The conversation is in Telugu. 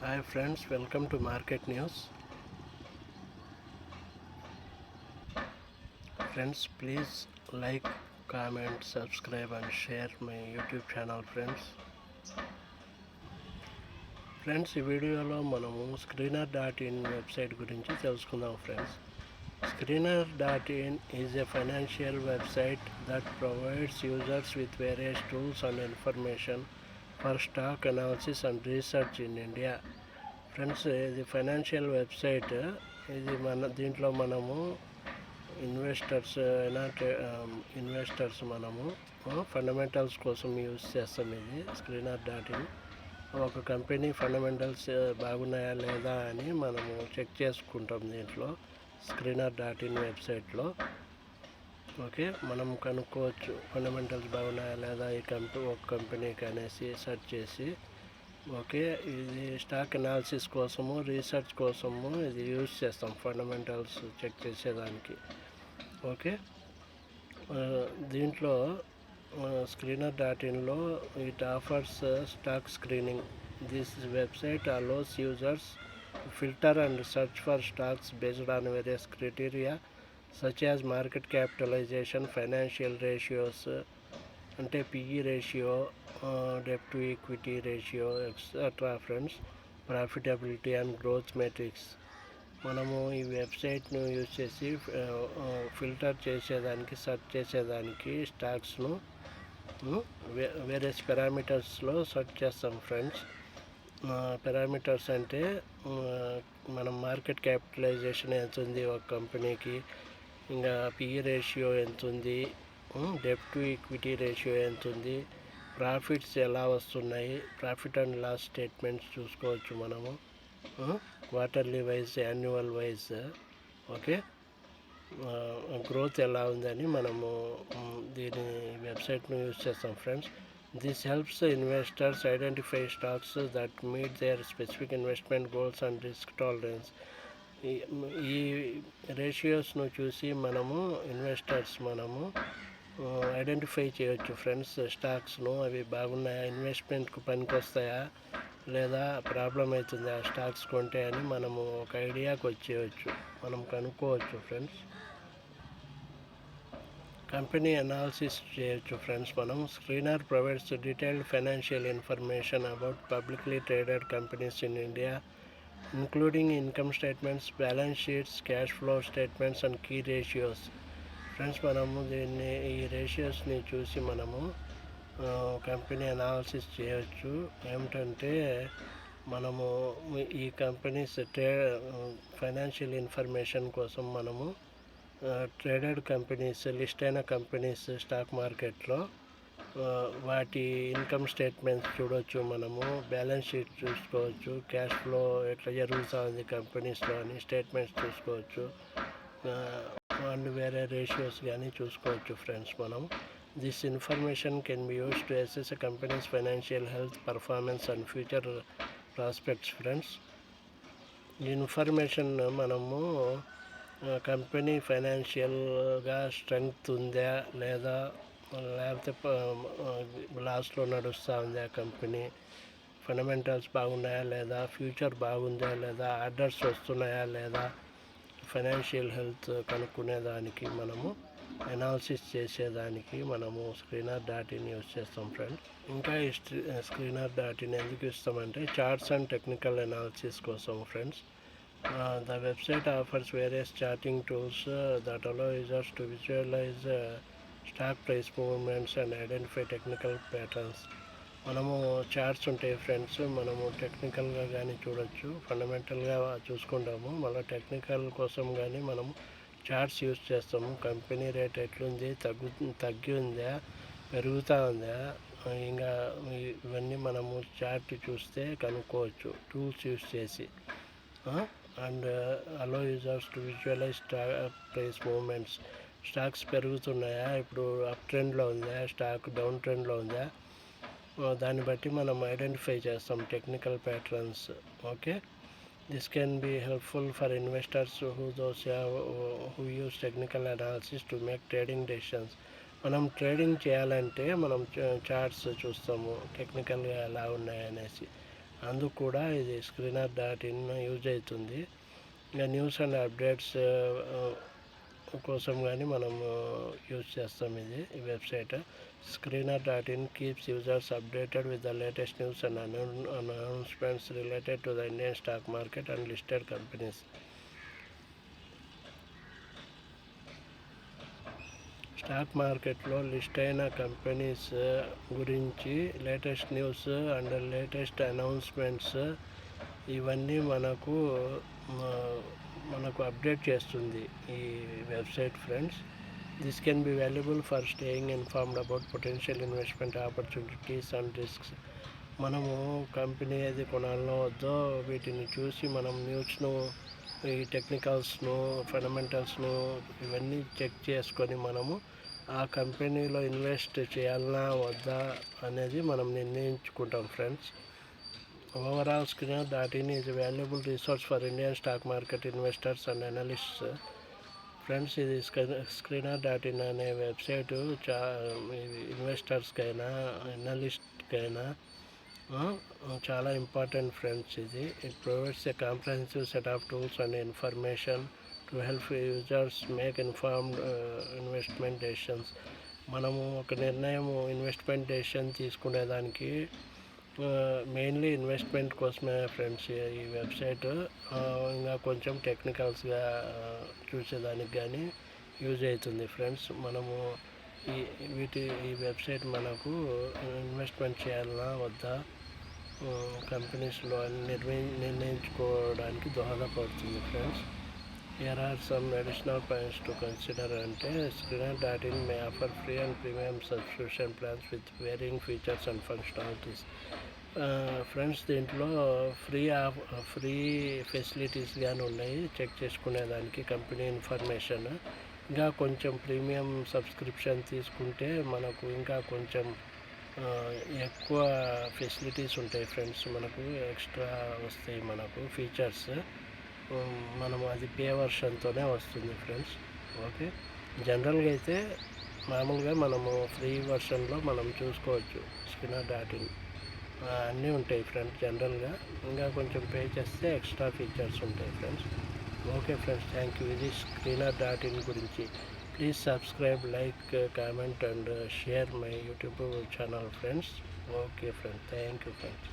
Hi friends, welcome to Market News. Friends, please like, comment, subscribe and share my YouTube channel friends. Friends ఈ వీడియోలో మనము స్క్రీనర్.in వెబ్సైట్ గురించి తెలుసుకుందాం friends. Screener.in is a financial website that provides users with various tools and information for stock analysis and research in India. Friends ఇది ఫైనాన్షియల్ వెబ్సైట్. ఇది దీంట్లో మనము ఇన్వెస్టర్స్ మనము ఫండమెంటల్స్ కోసం యూజ్ చేస్తాం. ఇది స్క్రీనర్.in ఒక కంపెనీ ఫండమెంటల్స్ బాగున్నాయా లేదా అని మనము చెక్ చేసుకుంటాం దీంట్లో స్క్రీనర్.in వెబ్సైట్లో. ఓకే, మనం కనుక్కోవచ్చు ఫండమెంటల్స్ బాగున్నాయా లేదా ఈ ఒక కంపెనీకి అనేసి సెర్చ్ చేసి. ఓకే, ఇది స్టాక్ అనాలిసిస్ కోసము, రీసెర్చ్ కోసము ఇది యూజ్ చేస్తాం ఫండమెంటల్స్ చెక్ చేసేదానికి. ఓకే, దీంట్లో Screener.inలో it offers stock screening. This website allows users to filter and search for stocks based on various criteria such as market capitalization, financial ratios అంటే PE ratio, debt to equity ratio, etc. Friends, profitability and growth metrics. మనము ఈ వెబ్సైట్ను యూజ్ చేసి ఫిల్టర్ చేసేదానికి, సెర్చ్ చేసేదానికి స్టాక్స్ను వేరియస్ పారామీటర్స్లో సెర్చ్ చేస్తాం ఫ్రెండ్స్. పారామీటర్స్ అంటే మనం మార్కెట్ క్యాపిటలైజేషన్ ఎంత ఉంది ఒక కంపెనీకి, ఇంకా పిఈ రేషియో ఎంత ఉంది, డెట్ టు ఈక్విటీ రేషియో ఎంత ఉంది, ప్రాఫిట్స్ ఎలా వస్తున్నాయి, ప్రాఫిట్ అండ్ లాస్ స్టేట్మెంట్స్ చూసుకోవచ్చు మనము quarterly wise, annual wise. Okay, growth ఎలా ఉందని మనము దీని వెబ్సైట్ను యూజ్ చేస్తాం friends. This helps investors identify stocks that meet their specific investment goals and risk tolerance. ఈ రేషియోస్ను చూసి మనము ఇన్వెస్టర్స్ ఐడెంటిఫై చేయొచ్చు ఫ్రెండ్స్ స్టాక్స్ను. అవి బాగున్నాయా, ఇన్వెస్ట్మెంట్కు పనికి వస్తాయా లేదా ప్రాబ్లం అవుతుంది ఆ స్టాక్స్ కొంటే అని మనము ఒక ఐడియాకి వచ్చేయచ్చు, మనం కనుక్కోవచ్చు ఫ్రెండ్స్. కంపెనీ అనాలిసిస్ చేయొచ్చు ఫ్రెండ్స్ మనం. Screener provides detailed financial information about publicly traded companies in India, including income statements, balance sheets, cash flow statements and key ratios. Friends, మనము ఈ రేషియోస్ని చూసి మనము కంపెనీ అనాలిసిస్ చేయొచ్చు. ఏమిటంటే మనము ఈ కంపెనీస్ ఫైనాన్షియల్ ఇన్ఫర్మేషన్ కోసం మనము ట్రేడెడ్ కంపెనీస్, లిస్ట్ అయిన కంపెనీస్ స్టాక్ మార్కెట్లో వాటి ఇన్కమ్ స్టేట్మెంట్స్ చూడవచ్చు మనము, బ్యాలెన్స్ షీట్ చూసుకోవచ్చు, క్యాష్ ఫ్లో ఎట్లా జరుగుతూ ఉంది కంపెనీస్లో అని స్టేట్మెంట్స్ చూసుకోవచ్చు, అండ్ వేరే రేషియోస్ కానీ చూసుకోవచ్చు ఫ్రెండ్స్ మనం. This information can be used to assess a companies financial health, performance and future prospects friends. ఈ ఇన్ఫర్మేషన్ మనము కంపెనీ ఫైనాన్షియల్గా స్ట్రెంగ్త్ ఉందా లేదా, లేకపోతే లాస్ట్లో నడుస్తూ ఉందా కంపెనీ, ఫండమెంటల్స్ బాగున్నాయా లేదా, ఫ్యూచర్ బాగుందా లేదా, ఆర్డర్స్ వస్తున్నాయా లేదా, ఫైనాన్షియల్ హెల్త్ కనుక్కునేదానికి మనము అనాలిసిస్ చేసేదానికి మనము Screener.in యూజ్ చేస్తాం ఫ్రెండ్స్. ఇంకా ఈ Screener.in ఎందుకు ఇస్తామంటే చార్ట్స్ అండ్ టెక్నికల్ అనాలిసిస్ కోసం friends. The website offers various charting tools that allow users to visualize stock price movements and identify technical patterns. మనము చార్ట్స్ ఉంటాయి ఫ్రెండ్స్, మనము టెక్నికల్గా కానీ చూడొచ్చు, ఫండమెంటల్గా చూసుకుంటాము, మళ్ళీ టెక్నికల్ కోసం కానీ మనము చార్ట్స్ యూజ్ చేస్తాము. కంపెనీ రేట్ ఎట్లుంది, తగ్గి ఉందా, పెరుగుతూ ఉందా, ఇంకా ఇవన్నీ మనము చార్ట్ చూస్తే కనుక్కోవచ్చు టూల్స్ యూజ్ చేసి. And allow users to visualize stock price movements. Stocks పెరుగుతున్నాయా, ఇప్పుడు అప్ ట్రెండ్లో ఉందా, స్టాక్ డౌన్ ట్రెండ్లో ఉందా, దాన్ని బట్టి మనం ఐడెంటిఫై చేస్తాం technical patterns. Okay, this can be helpful for investors who use technical analysis to make trading decisions. మనం ట్రేడింగ్ చేయాలంటే మనం చార్ట్స్ చూస్తాము టెక్నికల్గా ఎలా ఉన్నాయనేసి. అందుకు కూడా ఇది screener.in యూజ్ అవుతుంది. ఇంకా న్యూస్ అండ్ అప్డేట్స్ కోసం కానీ మనం యూజ్ చేస్తాం ఈ website. Screener.in keeps users updated with the latest news and announcements related to the Indian stock market and listed companies. Stock మార్కెట్లో లిస్ట్ అయిన కంపెనీస్ గురించి latest news and latest announcements ఇవన్నీ మనకు అప్డేట్ చేస్తుంది ఈ website friends. This can be valuable for staying informed about potential investment opportunities and risks. మనము కంపెనీ ఏది కొనాలనో వద్దో వీటిని చూసి మనం న్యూస్ను, ఈ టెక్నికల్స్ను, ఫండమెంటల్స్ను ఇవన్నీ చెక్ చేసుకొని మనము ఆ కంపెనీలో ఇన్వెస్ట్ చేయాలన్నా వద్దా అనేది మనం నిర్ణయించుకుంటాం friends. Overall Screener.in is a valuable resource for Indian stock market investors and analysts. Friends, ఇది Screener.in అనే వెబ్సైటు ఇన్వెస్టర్స్కి అయినా అనలిస్ట్కి అయినా చాలా ఇంపార్టెంట్ ఫ్రెండ్స్. ఇది it provides A comprehensive set of tools and information to help users make informed investment decisions. మనము ఒక ఇన్వెస్ట్మెంట్ డెసిషన్ తీసుకునేదానికి మెయిన్లీ ఇన్వెస్ట్మెంట్ కోసమే ఫ్రెండ్స్ ఈ వెబ్సైట్. ఇంకా కొంచెం టెక్నికల్స్గా చూసేదానికి కానీ యూజ్ అవుతుంది ఫ్రెండ్స్. మనము ఈ వెబ్సైట్ మనకు ఇన్వెస్ట్మెంట్ చేయాలన్నా వద్దా కంపెనీస్లో అని నిర్ణయించుకోవడానికి దోహదపడుతుంది friends. Here are some additional points to consider అంటే Screener.in may offer free and premium subscription plans with varying features and functionalities. Friends, దీంట్లో ఫ్రీ ఫెసిలిటీస్ కానీ ఉన్నాయి చెక్ చేసుకునేదానికి, కంపెనీ ఇన్ఫర్మేషన్. ఇంకా కొంచెం ప్రీమియం సబ్స్క్రిప్షన్ తీసుకుంటే మనకు ఇంకా కొంచెం ఎక్కువ ఫెసిలిటీస్ ఉంటాయి ఫ్రెండ్స్. మనకు ఎక్స్ట్రా వస్తాయి మనకు ఫీచర్స్. మనము అది పే వర్షన్తోనే వస్తుంది ఫ్రెండ్స్. ఓకే, జనరల్గా అయితే మామూలుగా మనము ఫ్రీ వర్షన్లో మనం చూసుకోవచ్చు. Screener.in అన్నీ ఉంటాయి ఫ్రెండ్స్ జనరల్గా. ఇంకా కొంచెం పే చేస్తే ఎక్స్ట్రా ఫీచర్స్ ఉంటాయి friends. Okay friends, thank you. ఇది Screener.in గురించి. Please subscribe, like, comment and share my YouTube channel friends. Okay friends, thank you friends.